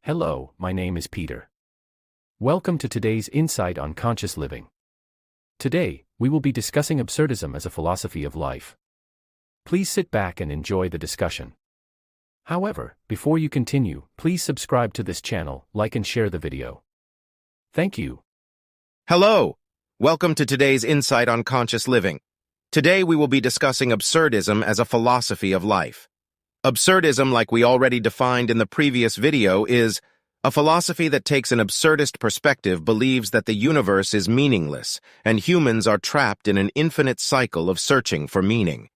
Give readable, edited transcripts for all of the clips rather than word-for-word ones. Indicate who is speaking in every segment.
Speaker 1: Hello, my name is Peter. Welcome to today's Insight on Conscious Living. Today, we will be discussing absurdism as a philosophy of life. Please sit back and enjoy the discussion. However, before you continue, please subscribe to this channel, like and share the video. Thank you.
Speaker 2: Hello! Welcome to today's Insight on Conscious Living. Today we will be discussing absurdism as a philosophy of life. Absurdism, like we already defined in the previous video, is a philosophy that takes an absurdist perspective, believes that the universe is meaningless, and humans are trapped in an infinite cycle of searching for meaning.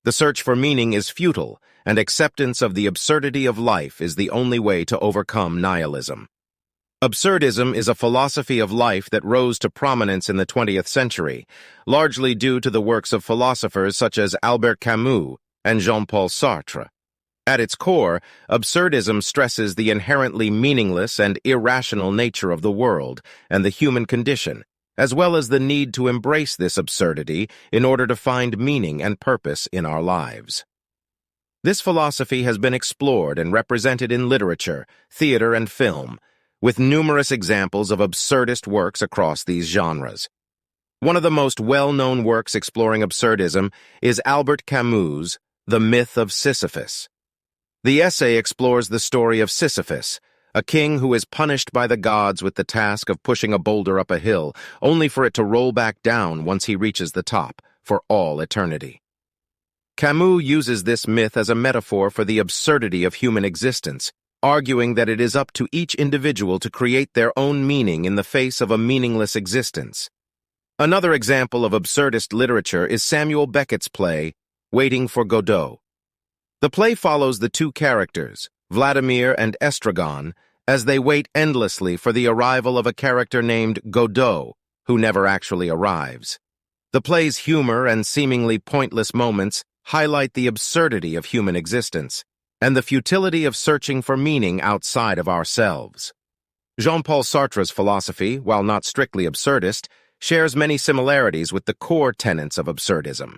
Speaker 2: The search for meaning is futile, and acceptance of the absurdity of life is the only way to overcome nihilism. Absurdism is a philosophy of life that rose to prominence in the 20th century, largely due to the works of philosophers such as Albert Camus and Jean-Paul Sartre. At its core, absurdism stresses the inherently meaningless and irrational nature of the world and the human condition, as well as the need to embrace this absurdity in order to find meaning and purpose in our lives. This philosophy has been explored and represented in literature, theater, and film, with numerous examples of absurdist works across these genres. One of the most well-known works exploring absurdism is Albert Camus' The Myth of Sisyphus. The essay explores the story of Sisyphus, a king who is punished by the gods with the task of pushing a boulder up a hill, only for it to roll back down once he reaches the top, for all eternity. Camus uses this myth as a metaphor for the absurdity of human existence, arguing that it is up to each individual to create their own meaning in the face of a meaningless existence. Another example of absurdist literature is Samuel Beckett's play, Waiting for Godot. The play follows the two characters, Vladimir and Estragon, as they wait endlessly for the arrival of a character named Godot, who never actually arrives. The play's humor and seemingly pointless moments highlight the absurdity of human existence and the futility of searching for meaning outside of ourselves. Jean-Paul Sartre's philosophy, while not strictly absurdist, shares many similarities with the core tenets of absurdism.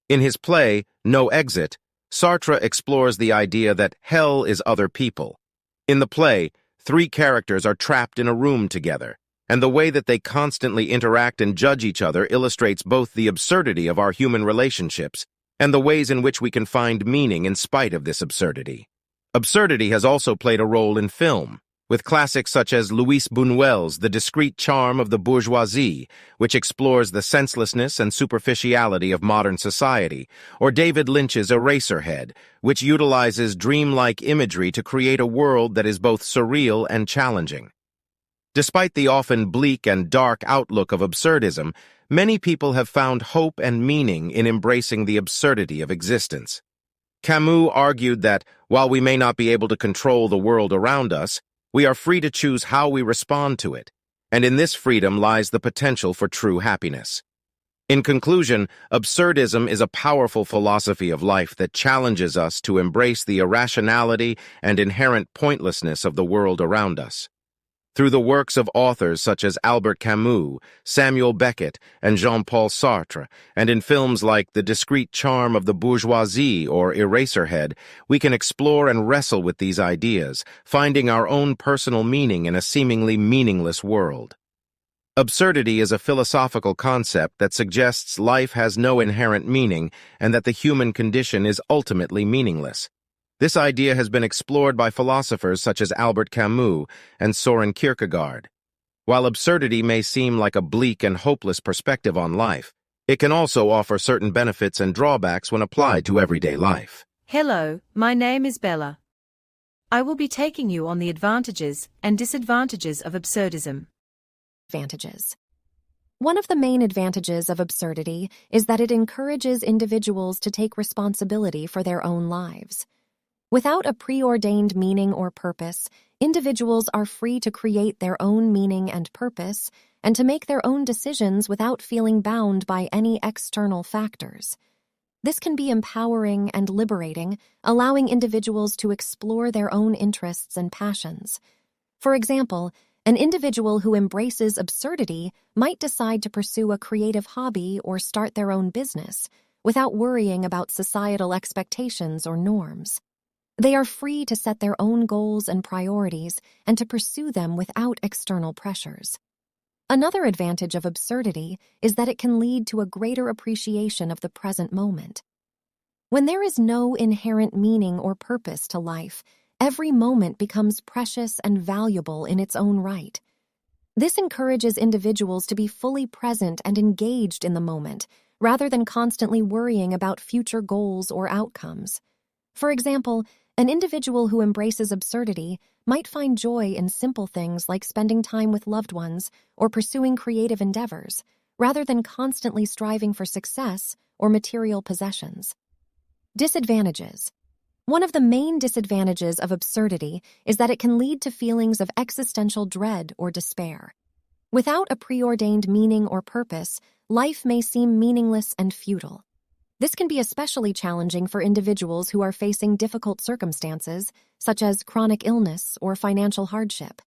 Speaker 2: In his play, No Exit, Sartre explores the idea that hell is other people. In the play, three characters are trapped in a room together, and the way that they constantly interact and judge each other illustrates both the absurdity of our human relationships and the ways in which we can find meaning in spite of this absurdity. Absurdity has also played a role in film, with classics such as Louis Buñuel's The Discreet Charm of the Bourgeoisie, which explores the senselessness and superficiality of modern society, or David Lynch's Eraserhead, which utilizes dreamlike imagery to create a world that is both surreal and challenging. Despite the often bleak and dark outlook of absurdism, many people have found hope and meaning in embracing the absurdity of existence. Camus argued that, while we may not be able to control the world around us, we are free to choose how we respond to it, and in this freedom lies the potential for true happiness. In conclusion, absurdism is a powerful philosophy of life that challenges us to embrace the irrationality and inherent pointlessness of the world around us. Through the works of authors such as Albert Camus, Samuel Beckett, and Jean-Paul Sartre, and in films like The Discreet Charm of the Bourgeoisie or Eraserhead, we can explore and wrestle with these ideas, finding our own personal meaning in a seemingly meaningless world. Absurdity is a philosophical concept that suggests life has no inherent meaning and that the human condition is ultimately meaningless. This idea has been explored by philosophers such as Albert Camus and Soren Kierkegaard. While absurdity may seem like a bleak and hopeless perspective on life, it can also offer certain benefits and drawbacks when applied to everyday life.
Speaker 3: Hello, my name is Bella. I will be taking you on the advantages and disadvantages of absurdism.
Speaker 4: Advantages. One of the main advantages of absurdity is that it encourages individuals to take responsibility for their own lives. Without a preordained meaning or purpose, individuals are free to create their own meaning and purpose and to make their own decisions without feeling bound by any external factors. This can be empowering and liberating, allowing individuals to explore their own interests and passions. For example, an individual who embraces absurdity might decide to pursue a creative hobby or start their own business, without worrying about societal expectations or norms. They are free to set their own goals and priorities and to pursue them without external pressures. Another advantage of absurdity is that it can lead to a greater appreciation of the present moment. When there is no inherent meaning or purpose to life, every moment becomes precious and valuable in its own right. This encourages individuals to be fully present and engaged in the moment, rather than constantly worrying about future goals or outcomes. For example, an individual who embraces absurdity might find joy in simple things like spending time with loved ones or pursuing creative endeavors, rather than constantly striving for success or material possessions. Disadvantages. One of the main disadvantages of absurdity is that it can lead to feelings of existential dread or despair. Without a preordained meaning or purpose, life may seem meaningless and futile. This can be especially challenging for individuals who are facing difficult circumstances, such as chronic illness or financial hardship.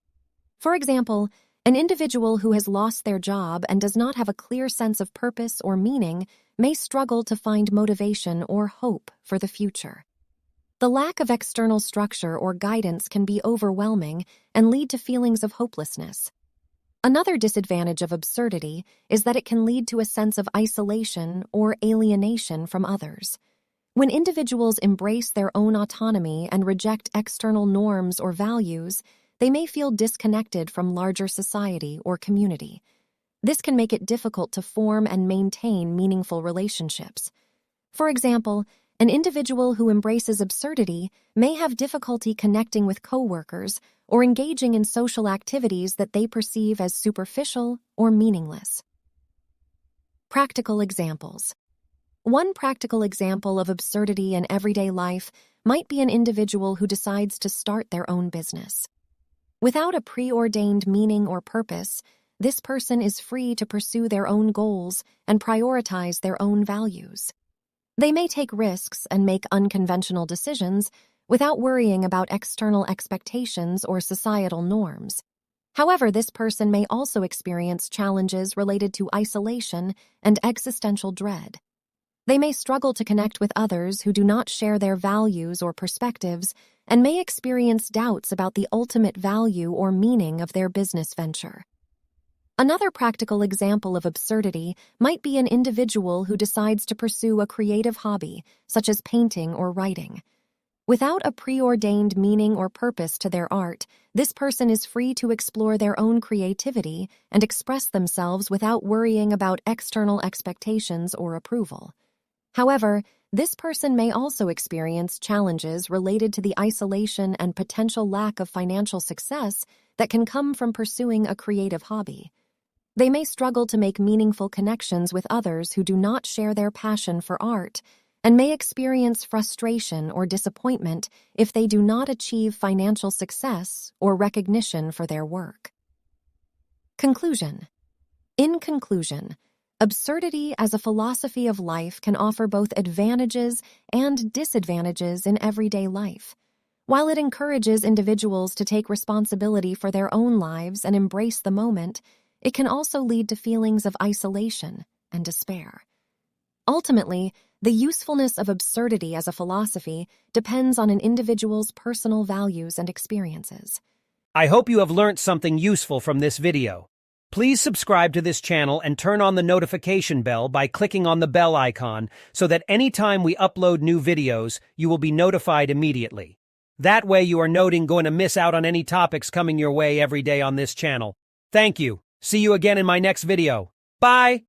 Speaker 4: For example, an individual who has lost their job and does not have a clear sense of purpose or meaning may struggle to find motivation or hope for the future. The lack of external structure or guidance can be overwhelming and lead to feelings of hopelessness. Another disadvantage of absurdity is that it can lead to a sense of isolation or alienation from others. When individuals embrace their own autonomy and reject external norms or values, they may feel disconnected from larger society or community. This can make it difficult to form and maintain meaningful relationships. For example, an individual who embraces absurdity may have difficulty connecting with coworkers or engaging in social activities that they perceive as superficial or meaningless. Practical examples. One practical example of absurdity in everyday life might be an individual who decides to start their own business. Without a preordained meaning or purpose, this person is free to pursue their own goals and prioritize their own values. They may take risks and make unconventional decisions without worrying about external expectations or societal norms. However, this person may also experience challenges related to isolation and existential dread. They may struggle to connect with others who do not share their values or perspectives and may experience doubts about the ultimate value or meaning of their business venture. Another practical example of absurdity might be an individual who decides to pursue a creative hobby, such as painting or writing. Without a preordained meaning or purpose to their art, this person is free to explore their own creativity and express themselves without worrying about external expectations or approval. However, this person may also experience challenges related to the isolation and potential lack of financial success that can come from pursuing a creative hobby. They may struggle to make meaningful connections with others who do not share their passion for art, and may experience frustration or disappointment if they do not achieve financial success or recognition for their work. Conclusion. In conclusion, absurdity as a philosophy of life can offer both advantages and disadvantages in everyday life. While it encourages individuals to take responsibility for their own lives and embrace the moment, it can also lead to feelings of isolation and despair. Ultimately, the usefulness of absurdity as a philosophy depends on an individual's personal values and experiences.
Speaker 5: I hope you have learned something useful from this video. Please subscribe to this channel and turn on the notification bell by clicking on the bell icon so that anytime we upload new videos, you will be notified immediately. That way you are not going to miss out on any topics coming your way every day on this channel. Thank you. See you again in my next video. Bye!